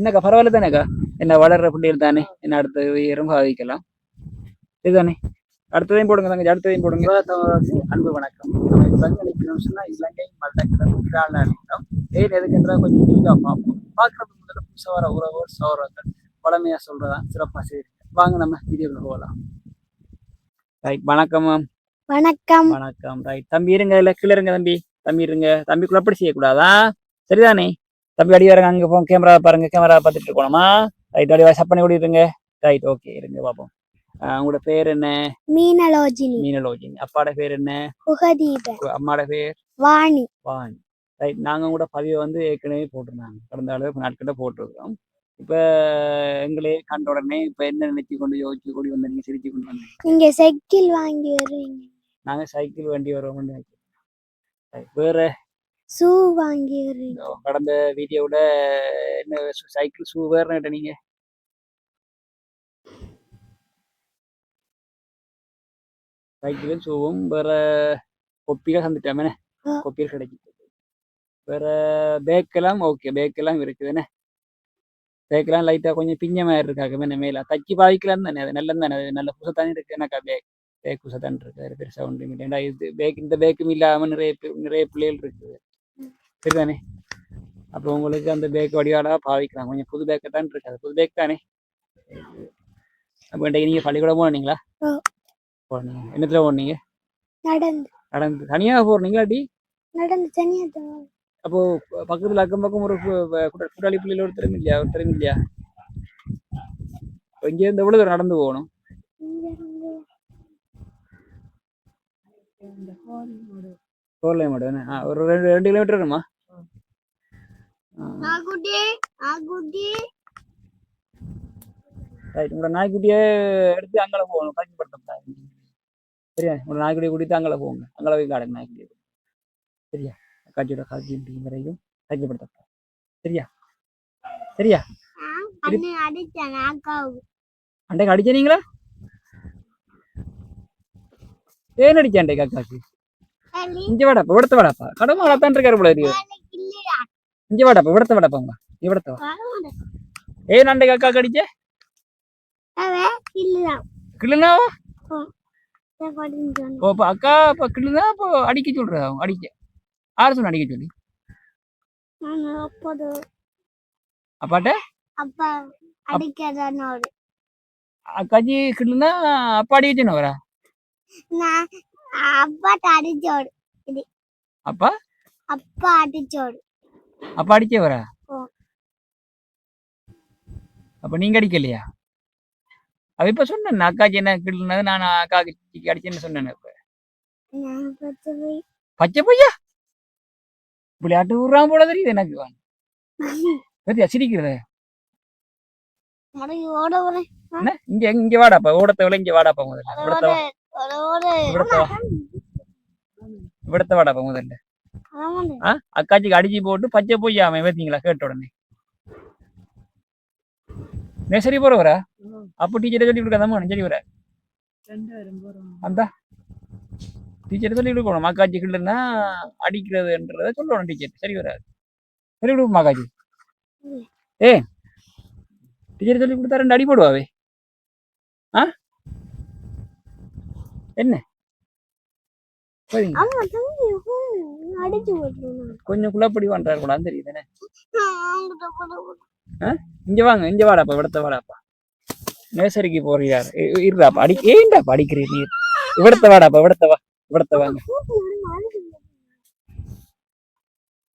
என்னக்கா பரவாயில்ல தானேக்கா? என்ன வளர்ற பிள்ளைகள் தானே, என்ன அடுத்த உயரம் சாதிக்கலாம். இதுதானே. அடுத்ததையும் போடுங்க தங்கச்சி, அடுத்ததையும் போடுங்க. அன்பு வணக்கம். நம்ம பங்களிக்கணும்னு சொன்னா இலங்கை மல்டக்கிடம் ஏன் எதுக்குன்றா கொஞ்சம் தெளிவா பார்ப்போம். பார்க்கறது முதல்ல புதுசாக வர உறவோர் சௌரங்கள் பழமையா சொல்றதான் சிறப்பா சரி. வாங்க நம்ம வீடியோக்குள்ள போகலாம். ரைட், வணக்கம் மேம். வணக்கம். வணக்கம். ரைட், தம்பி இருங்க, இல்ல கீழே இருங்க தம்பி. தம்பி இருங்க, தம்பிக்குள்ள அப்படி செய்யக்கூடாதா? சரிதானே? தம்பி அடி வரங்க, அங்க போங்க, கேமரா பாருங்க, கேமரா பார்த்துட்டு இருக்கணுமா? ரைட், அடி சப் பண்ணி ஓடிடுங்க. ரைட், ஓகே, இருங்க பார்ப்போம். உங்களோட பேர் என்ன? மீனலோஜினி. மீனலோஜினி. அப்பாட பேர் என்ன? உகதீப. அம்மாட பேர்? வாணி. வாணி. ரைட், நாங்க கூட பதிவை வந்து ஏற்கனவே போட்டிருந்தாங்க, கடந்த அளவுக்கு நாட்கிட்ட போட்டிருக்கிறோம். இப்ப எங்களே கண்ட உடனே இப்ப என்ன நினைச்சு கொண்டு யோசிச்சு கூடி வந்து நீங்க சிரிச்சு கொண்டு வந்தீங்க. நீங்க சைக்கிள் வாங்கி வருவீங்க. நாங்க சைக்கிள் வண்டி வருவோம்னு நினைக்கிறேன். வேற ஷூ வாங்கி வருவீங்க. கடந்த வீடியோட என்ன சைக்கிள் ஷூ வேற கேட்ட நீங்க? சைக்கிளும் ஷூவும் வேற கொப்பிகள் சந்துட்டாமே, கொப்பிகள் கிடைக்குது. வேற பேக்கெல்லாம் ஓகே, பேக்கெல்லாம் இருக்குதுன்னு. பேக்கெல்லாம் லைட்டா கொஞ்சம் பிஞ்ச மாதிரி இருக்காங்க. என்ன மேல தச்சு பாவிக்கலாம் தானே, அது நல்லது தானே, அது நல்ல புதுசாக இருக்கு. எனக்கா பேக் புதுசாக தான் இருக்கு, அது பெருசாக ஒன்றும் இல்லை. இது பேக், இந்த பேக்கும் இல்லாமல் நிறைய பிள்ளைகள் இருக்குது, சரிதானே? அப்போ உங்களுக்கு அந்த பேக் வடிவாடாக பாவிக்கலாம். கொஞ்சம் புது பேக்கை தான் இருக்கு, அது புது பேக் தானே. அப்போ நீங்க பள்ளிக்கூடம் போனீங்களா? போனீங்க. என்னத்துல போனீங்க? நடந்து. நடந்து தனியாக போறீங்களா? டி நடந்து தனியா. அப்போ பக்கத்துல அக்கம் பக்கம் ஒரு கூட்டாளி பிள்ளைகள் ஒருத்தரும் இல்லையா? இங்க இருந்து எவ்வளவு தூரம் நடந்து போகணும்? ஒரு 2 கிலோமீட்டர் இருக்குமா? உங்களோட நாய்க்குட்டியை எடுத்து அங்கே போகணும், காட்சிப்படுத்த. சரியா? உங்களோட நாய்க்குட்டியை கூட்டிட்டு அங்கே போங்க, அங்கே போய் காடுங்க நாய்க்குட்டியை. சரியா? காட்சியோட காட்சி வரையும் காட்சிப்படுத்த. சரியா? சரியா? அண்டைக்கு அடிச்சீங்களா? ஏன் அடிச்சா அண்டை காக்காக்கு? இங்க வாடாப்பா, விடத்த வாடாப்பா, கடமை வளர்த்தான் இருக்காரு போல இருக்கு. இங்க வாடாப்பா, விடத்த வாடாப்பாங்க, விடத்த வா. ஏன் அண்டை காக்காக்கு அடிச்ச? கிள்ளுனாவா? ஓப்பா அக்கா, இப்போ கிள்ளுனா இப்போ அடிக்க சொல்ற. அடிக்க யாரு சொன்ன அடிக்க சொல்லி? அப்பாட்ட அக்காச்சி கிள்ளுனா அப்பா அடிக்கணும் வரா? அப்பா அப்பா அடிச்ச வரா? அப்ப நீங்க அடிக்கலையா? அவ இப்ப சொன்ன அக்காச்சி என்ன கிள்ளுனது, நான் அக்காச்சி அடிச்சேன்னு சொன்னேன். இப்ப பச்சை பொய்யா விளையாட்டு விடுறான் போல தெரியுது எனக்கு. பத்தியா சிரிக்கிறத? இங்க இங்க வாடாப்பா, ஓடத்தை விட இங்க வாடாப்பா முதல்ல. விடத்த வாடாப்பா முதல்ல. அக்காச்சிக்கு அடிச்சு போட்டு பச்சை பொய்யா அவன் பார்த்தீங்களா? கேட்ட உடனே நெசரி போறவரா? அப்போ டீச்சரை சொல்லி கொடுக்காதம்மா, சரி வர அந்த டீச்சரை சொல்லி கொடுக்கணும். மாக்காச்சி கிள்ளுன்னா அடிக்கிறதுன்றத சொல்லணும் டீச்சர். சரி வராது, சொல்லி கொடுக்கும் மாக்காச்சி. டீச்சர் சொல்லி கொடுத்தா 2 அடி போடுவாவே. என்ன கொஞ்சம் குழப்படி பண்றாரு கூட தெரியுதுன்னு. இங்க வாங்க, இங்க வாடாப்பா, விடத்த வாடாப்பா. நேசரிக்கு போறியார் இருடாப்பா, ஏண்டாப்பா அடிக்கிறீர் நீர்? விடத்த வாடாப்பா, விடத்த வாங்க.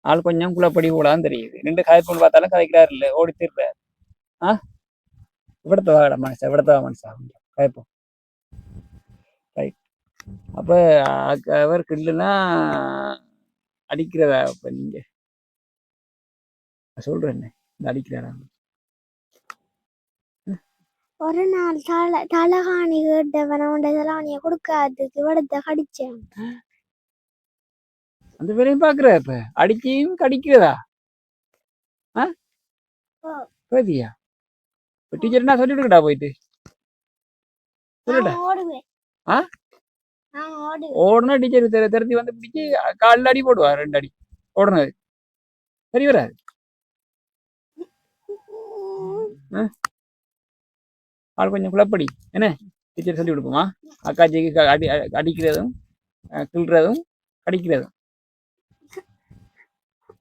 ஆள் கொஞ்சம் குழப்படி கூடான்னு தெரியுது. 2 காய்ப்பு பார்த்தாலும் கதைக்கிறாரு இல்ல, ஓடி திருறாரு. விடத்த வாடா மனுஷா, விடத்த வா மனுஷா, காய்ப்போம். ரைட், அப்ப அவர் கிள்ளுனா அடிக்கிறதா? அப்ப நீங்க சொல்றேன் அடிக்கிறாரா? ஒரு நாள் தலகாணி கேட்டவன தலகாணிய கொடுக்காததுக்கு விடத்த கடிச்சேன். அந்த வேலையும் பாக்குற? இப்ப அடிக்கையும் கடிக்கிறதா? பேதியா? டீச்சர் என்ன சொல்லிட்டுடா போயிட்டு ஓடனா டீச்சர் திறத்தி வந்து பிடிச்சி காலில் அடி போடுவா. 2 அடி ஓடனது சரி வராது. ஆள் கொஞ்சம் குழப்படி என்ன டீச்சர் சொல்லி கொடுப்போமா அக்காச்சிக்கு அடிக்கிறதும் கிள்றதும் கடிக்கிறதும்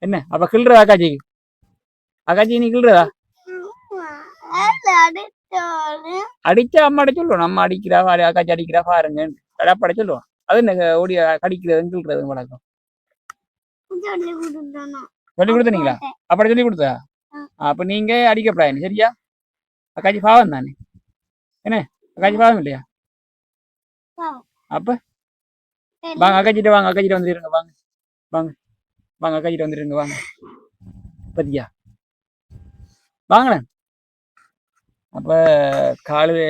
என்ன அப்ப கிள்றதா அக்காச்சிக்கு அக்காச்சி நீ கிள்றதா அடிச்சா அம்மா அடிச்சு சொல்லுவோம் நம்ம அடிக்கிறா அக்காச்சி அடிக்கிறா பாருங்க கடப்பாட சொல்லுவோம் அது என்ன ஓடி கடிக்கிறதும் கிள்றதும் வழக்கம் சொல்லி கொடுத்தீங்களா அப்படி சொல்லி கொடுத்தா அப்ப நீங்க அடிக்கப்படாது சரியா அக்காச்சி பாவம் தானே என்ன அக்காச்சி பாவம் இல்லையா அப்ப வாங்க அக்காச்சிட்ட வாங்க அக்காச்சிட்ட வந்துருங்க வாங்க வாங்க வாங்க அக்காச்சிட்ட வந்துருங்க வாங்க பத்தியா வாங்களேன் அப்ப காலையில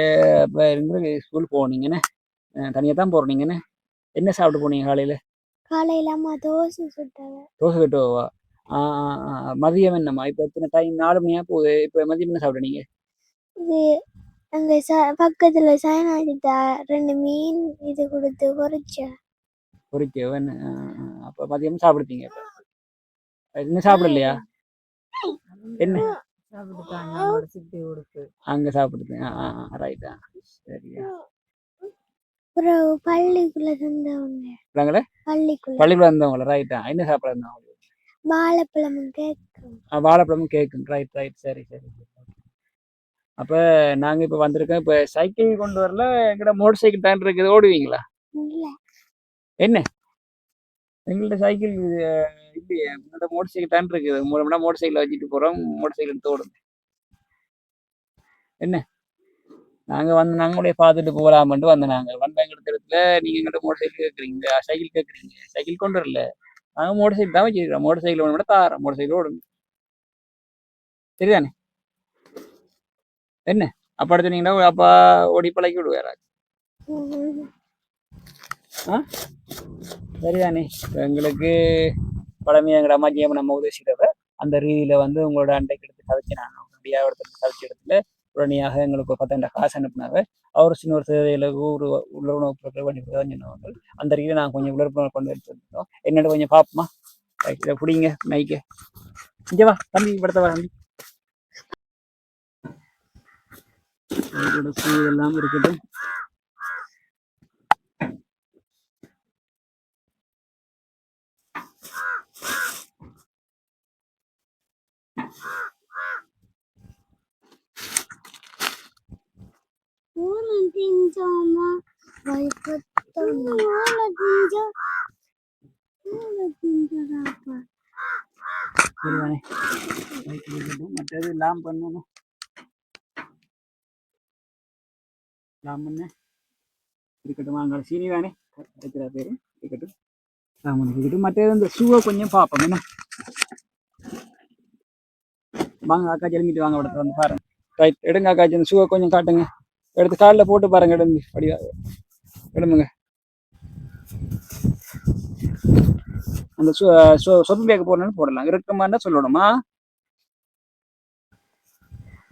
இப்ப இருந்து ஸ்கூல் போனீங்கன்னு தனியா தான் போறீங்கன்னு என்ன சாப்பிட்டு போனீங்க காலையில காலையில அம்மா தோசை சுட்டாங்க தோசை கட்டுவா மதியம் என்னம்மா இப்ப எத்தனை டைம் 4 மணியா போகுது இப்ப மதியம் என்ன சாப்பிடுறீங்க இது அங்க பக்கத்துல சாயனாச்சிட்டா 2 மீன் இது கொடுத்து பொரிச்சேன் பொறிக்க அப்ப மதியம் சாப்பிடுப்பீங்க இப்ப என்ன சாப்பிடலையா என்ன அங்க சாப்பிடுது ரைட்டா சரியா அப்புறம் பள்ளிக்குள்ள தந்தவங்க பள்ளிக்குள்ள இருந்தவங்கள ரைட்டா என்ன சாப்பிட இருந்தவங்க வாழைப்பழமும் கேக்கும் வாழைப்பழமும் கேக்கும் ரைட் ரைட் சரி சரி அப்ப நாங்க இப்ப வந்திருக்கோம் இப்ப சைக்கிள் கொண்டு வரல எங்கட மோட்டர் சைக்கிள் தான் இருக்குது ஓடுவீங்களா என்ன எங்கள்ட்ட சைக்கிள் இல்லையே எங்கள்ட்ட மோட்டர் சைக்கிள் தான் இருக்குது 3 மணி நேரம் மோட்டர் சைக்கிள் வச்சுட்டு போறோம் மோட்டர் சைக்கிள் எடுத்து ஓடும் என்ன நாங்க வந்து நாங்களுடைய பார்த்துட்டு போகலாமன்ட்டு வந்த நாங்க வந்த எங்கிட்ட இடத்துல நீங்க எங்கிட்ட மோட்டர் சைக்கிள் கேட்குறீங்க சைக்கிள் கேட்குறீங்க சைக்கிள் கொண்டு வரல நாங்க மோட்டர் சைக்கிள் தான் வச்சுருக்கோம் மோட்டர் சைக்கிள் ஒன்று மட்டும் தாரோம் மோட்டர் சைக்கிள் ஓடும் சரிதானே என்ன அப்பா சொன்னீங்கன்னா அப்பா ஓடி பழக்கி விடுவாரா சரிதானே எங்களுக்கு பழமையாக எங்கட அம்மாஜியம் நம்ம உதவிக்கிறவ அந்த ரீதியில வந்து உங்களோட அண்டைக்கு எடுத்து கதைச்சினாங்க உடனடியாக எடுத்து கதைச்ச இடத்துல உடனடியாக எங்களுக்கு 10,000 காசு அனுப்புனாங்க அவர் சின்ன ஒரு சேவையில உள்ள உணவு பொருட்கள் பண்ணி சொன்னவங்க அந்த ரீதியில நாங்கள் கொஞ்சம் விழுப்புணர்வு கொண்டு வச்சிருந்தோம் என்னோட கொஞ்சம் பார்ப்போமா இதை பிடிங்க மைக்க இங்கே வா தம்பி படத்தை வா தம்பி எல்லாம் இருக்கட்டும் மற்றது லாம் பண்ணணும் லாம் பண்ண இருக்கட்டும் வாங்க சீனி தானே இருக்கிற பேரு இருக்கட்டும் லாம் இருக்கட்டும் மற்றது இந்த ஷூவை கொஞ்சம் பார்ப்போம் என்ன வாங்க அக்கா கிளம்பிட்டு வாங்க இடத்துல வந்து பாருங்க ரைட் எடுங்க அக்காச்சி இந்த ஷூவை கொஞ்சம் காட்டுங்க எடுத்து காலில் போட்டு பாருங்க எடுங்க அப்படியா எடுமுங்க அந்த சொப்பு பேக்கு போடணும்னு போடலாம் இருக்கமாண்டா சொல்லணுமா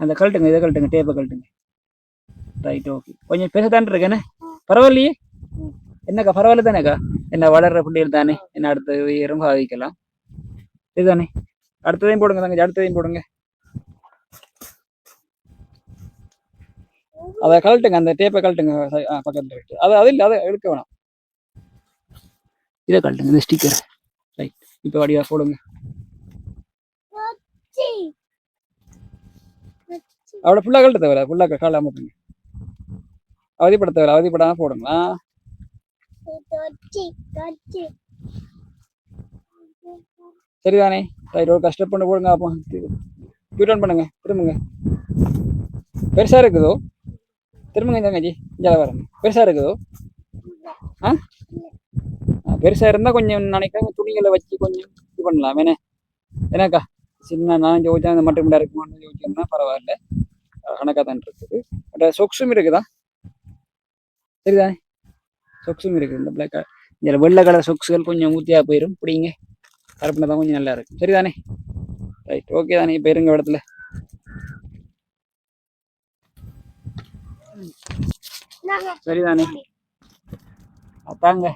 அந்த கழட்டுங்க இதை கழட்டுங்க டேப்பை கழட்டுங்க ரைட் ஓகே கொஞ்சம் பேசத்தான் இருக்கேனே பரவாயில்லையே என்னக்கா பரவாயில்ல தானேக்கா என்ன வளர்ற பிள்ளைகள் தானே என்ன அடுத்த உயரம் சாதிக்கலாம் இதுதானே அடுத்ததையும் போடுங்க தங்கச்சி அடுத்ததையும் போடுங்க அதை கழட்டுங்க அந்த டேப்பை கழட்டுங்க பக்கத்துல இருக்கு அது இல்லை அதை எடுக்க வேணாம் இதை கழட்டுங்க இந்த ஸ்டிக்கர் ரைட் இப்போ வடிவா போடுங்க அவளை ஃபுல்லாக கழட்ட தேவை ஃபுல்லாக கால அமர்த்துங்க அவதிப்பட தேவை அவதிப்படாம போடுங்களா சரிதானே ரைட் ஒரு கஷ்டப்பட்டு போடுங்க அப்போ யூட்டர்ன் பண்ணுங்க திரும்புங்க பெருசா இருக்குதோ திரும்புங்க தங்கச்சி இங்கே வரங்க பெருசா இருக்குதோ பெருசா இருந்தா கொஞ்சம் நினைக்க துணிகளை வச்சு கொஞ்சம் இது பண்ணலாம் ஏன்னாக்கா சின்ன நான் ஜோதிச்சா அந்த மட்டும் இருக்குமான்னு ஜோதிச்சோம்னா பரவாயில்ல கணக்காக தான் இருக்குது பட் சொக்ஸும் இருக்குதா சரிதானே சொக்ஸும் இருக்குது இந்த பிளாக் இதில் வெள்ளை கலர் சொக்ஸுகள் கொஞ்சம் ஊத்தியா போயிடும் பிடிங்க கருப்பின தான் கொஞ்சம் நல்லா இருக்கும் சரிதானே ரைட் ஓகே தானே இப்போ இருங்க இடத்துல சரிதானே அத்தாங்க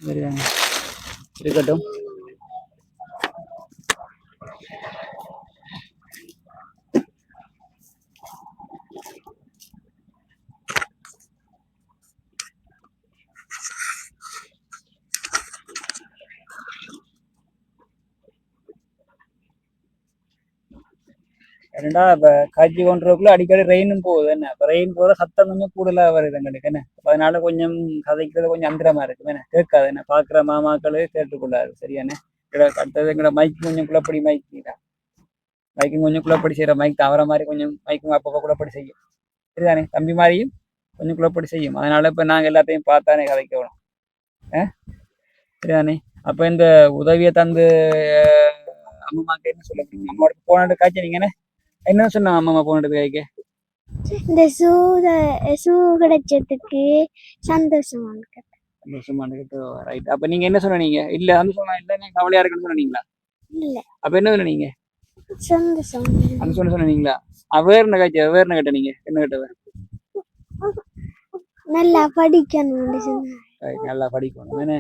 சரிதானே இருக்கட்டும் ஏன்னா இப்போ காய்ச்சி கொண்டுறதுக்குள்ள அடிக்கடி ரெயினும் போகுது என்ன இப்போ ரெயின் போகிற சத்தம் கொஞ்சம் கூடுதலாக வருது எங்களுக்கு என்ன அப்ப அதனால கொஞ்சம் கதைக்கிறது கொஞ்சம் அந்தரமா இருக்கு என்ன கேட்காது என்ன பார்க்குற மாமாக்களே கேட்டுக்கொள்ளாது சரியானே அடுத்தது எங்களோட மைக் கொஞ்சம் குள்ளப்படி மைக் தான் மைக்கும் கொஞ்சம் குள்ளப்படி செய்கிற மைக் தவற மாதிரி கொஞ்சம் மைக்கும் அப்பப்போ குள்ளப்படி செய்யும் சரிதானே தம்பி மாதிரியும் கொஞ்சம் குள்ளப்படி செய்யும் அதனால இப்போ நாங்கள் எல்லாத்தையும் பார்த்தானே கதைக்கணும் சரிதானே அப்போ இந்த உதவியை தந்து அம்மாக்கு என்ன சொல்ல அம்மாவோட போனாட்டு காய்ச்சி நீங்க என்ன சொன்னா அம்மா போனது கைக்கு இந்த ஷூ கிடைச்சதுக்கு சந்தோஷமா இருக்கு. ரைட் அப்ப நீங்க என்ன சொன்னீங்க இல்ல சந்தோஷமா இல்ல நீங்க கவலையா இருக்குன்னு சொன்னீங்களா இல்ல அப்ப என்ன சொன்னீங்க சந்தோஷம் அந்த சொன்னீங்களா வேற என்ன காய்ச்சி வேற என்ன கேட்ட நீங்க என்ன கேட்டவ நல்லா படிக்கணும்னு சொன்னாங்க. நல்லா படிக்கணும் என்ன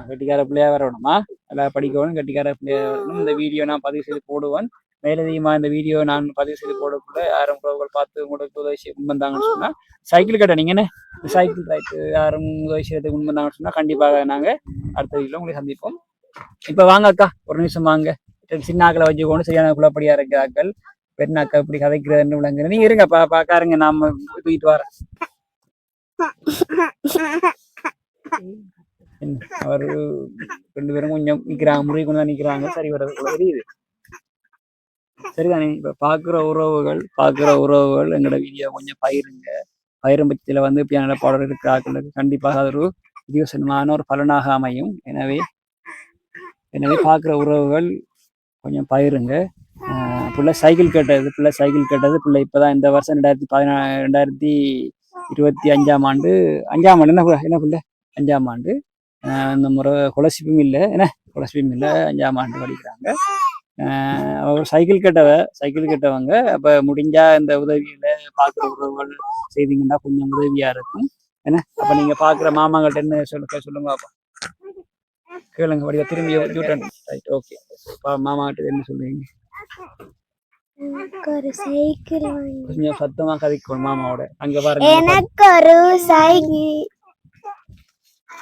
கட்டிக்கார பிள்ளையா வரணுமா நல்லா படிக்கணும் கட்டிக்கார பிள்ளையா வரணும் இந்த வீடியோ நான் பதிவு செய்து போடுவேன் மேலதிகமா இந்த வீடியோ நான் பதிவு செய்து போடக்குள்ள யாரும் பார்த்து உங்களுக்கு உதவி முன்வந்தாங்கன்னு சொன்னா சைக்கிள் கட்ட நீங்க என்ன சைக்கிள் ரைட்டு யாரும் உதவி செய்யறதுக்கு முன்வந்தாங்கன்னு சொன்னா கண்டிப்பாக நாங்க அடுத்த வீடியோல உங்களை சந்திப்போம் இப்ப வாங்க அக்கா ஒரு நிமிஷம் வாங்க சின்ன ஆக்களை வச்சுக்கொண்டு சரியான குள்ளப்படியா இருக்க ஆக்கள் பெண்ணாக்கா இப்படி கதைக்கிறதுன்னு விளங்குற நீங்க இருங்க பாக்காருங்க நாம தூக்கிட்டு வரேன் அவர் 2 பேரும் கொஞ்சம் நிக்கிறாங்க முறை கொண்டு தான் நிக்கிறாங்க சரி வர்றது தெரியுது சரிதானே இப்ப பாக்குற உறவுகள் எங்களோட வீடியோ கொஞ்சம் பயிரும் பட்சத்துல வந்து இப்படியான பாடல் இருக்கிறார்களுக்கு கண்டிப்பாக அது ஒரு விதிவசனமான ஒரு பலனாக அமையும் எனவே பாக்குற உறவுகள் கொஞ்சம் பயிருங்க பிள்ளை சைக்கிள் கேட்டது பிள்ளை இப்பதான் இந்த வருஷம் 2025ஆம் ஆண்டு 5ஆம் ஆண்டு என்ன பிள்ளை 5ஆம் ஆண்டு இந்த முறை கொலசிப்பும் இல்லை 5ஆம் ஆண்டு படிக்கிறாங்க அவர் சைக்கிள் கேட்டவங்க அப்ப முடிஞ்சா இந்த உதவியில பாக்குற உறவுகள் செய்தீங்கன்னா கொஞ்சம் உதவியா இருக்கும் என்ன அப்ப நீங்க பாக்குற மாமாங்கள்ட்ட என்ன சொல்லுங்க அப்ப கேளுங்க வடிவா திரும்பி ரைட் ஓகே மாமாங்கிட்ட என்ன சொல்லுவீங்க ஒரு சைக்கிள் கொஞ்சம் சத்தமா கதைக்கணும் மாமாவோட அங்க பாருங்க எனக்கு ஒரு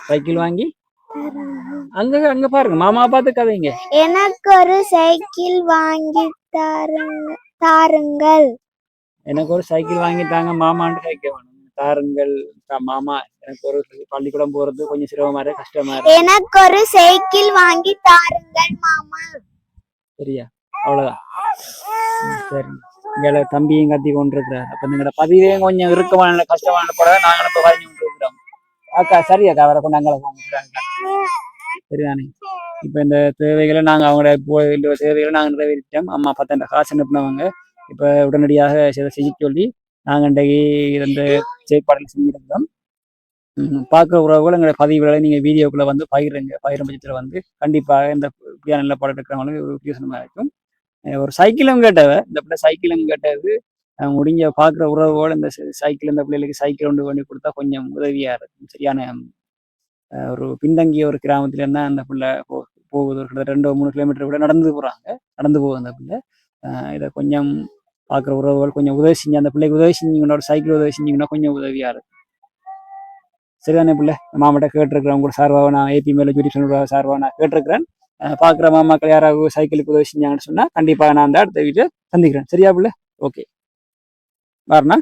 சைக்கிள் வாங்கி அங்க பாருங்க மாமா பார்த்து கதைங்க எனக்கு ஒரு சைக்கிள் வாங்கி தாருங்கள் எனக்கு ஒரு சைக்கிள் வாங்கி தாங்க மாமான்னு கேட்க வேணும் தாருங்கள் மாமா எனக்கு ஒரு பள்ளிக்கூடம் போறது கொஞ்சம் சிரமமா இருக்கு கஷ்டமா இருக்கு எனக்கு ஒரு சைக்கிள் வாங்கி தாருங்கள் மாமா சரியா அவ்வளவுதான் சரி இங்க தம்பியும் கத்தி கொண்டிருக்கிறார் அப்ப நீங்களோட பதிவே கொஞ்சம் இறுக்கமான கஷ்டமான போட நாங்களும் இப்ப வாங்கி கொண்டிருக்கிறோம் அக்கா சரி அக்கா அவரை கொண்டு அங்கே சரிதானே இப்ப இந்த தேவைகளை நாங்க அவங்களோட தேவைகளை நாங்க நிறைவேற்றோம் அம்மா 10 காசு அனுப்பினவங்க இப்ப உடனடியாக செய்ய சொல்லி நாங்க இன்றைக்கு இந்த செயற்பாடுகள் செஞ்சிருக்கிறோம் பார்க்குற உறவுகள் எங்களுடைய பதிவுகளை நீங்க வீடியோக்குள்ள வந்து பயிரும் பட்சத்துல வந்து கண்டிப்பாக இந்த நல்ல பாடம் இருக்கிறவங்களுக்கு ஒரு யோசனமா இருக்கும் ஒரு சைக்கிளும் கேட்டவ இந்த பிள்ளை சைக்கிளும் கேட்டது முடிஞ்ச பார்க்குற உறவுகள் இந்த சைக்கிள் இந்த பிள்ளைகளுக்கு சைக்கிள் ஒன்று பண்ணி கொடுத்தா கொஞ்சம் உதவியா இருக்கும் சரியான ஒரு பின்தங்கிய ஒரு கிராமத்துல இருந்தா அந்த பிள்ளை போகுது ஒரு 2-3 கிலோமீட்டர் கூட நடந்து போகுது அந்த பிள்ளை இதை கொஞ்சம் பார்க்குற உறவுகள் கொஞ்சம் உதவி செஞ்சு அந்த பிள்ளைக்கு உதவி செஞ்சீங்கன்னா சைக்கிள் உதவி செஞ்சீங்கன்னா கொஞ்சம் உதவியா இருக்கும் சரிதானே பிள்ளை மாமாட்ட கேட்டிருக்கிறேன் உங்களோட சார்பாக நான் ஏபி மேல ஜூரி சார்பாக நான் கேட்டிருக்கிறேன் பார்க்குற மாமாக்கள் யாராவது சைக்கிளுக்கு உதவி செஞ்சாங்கன்னு சொன்னா கண்டிப்பாக நான் அந்த அடுத்த வீட்டை சந்திக்கிறேன் சரியா பிள்ளை ஓகே வரண்ணா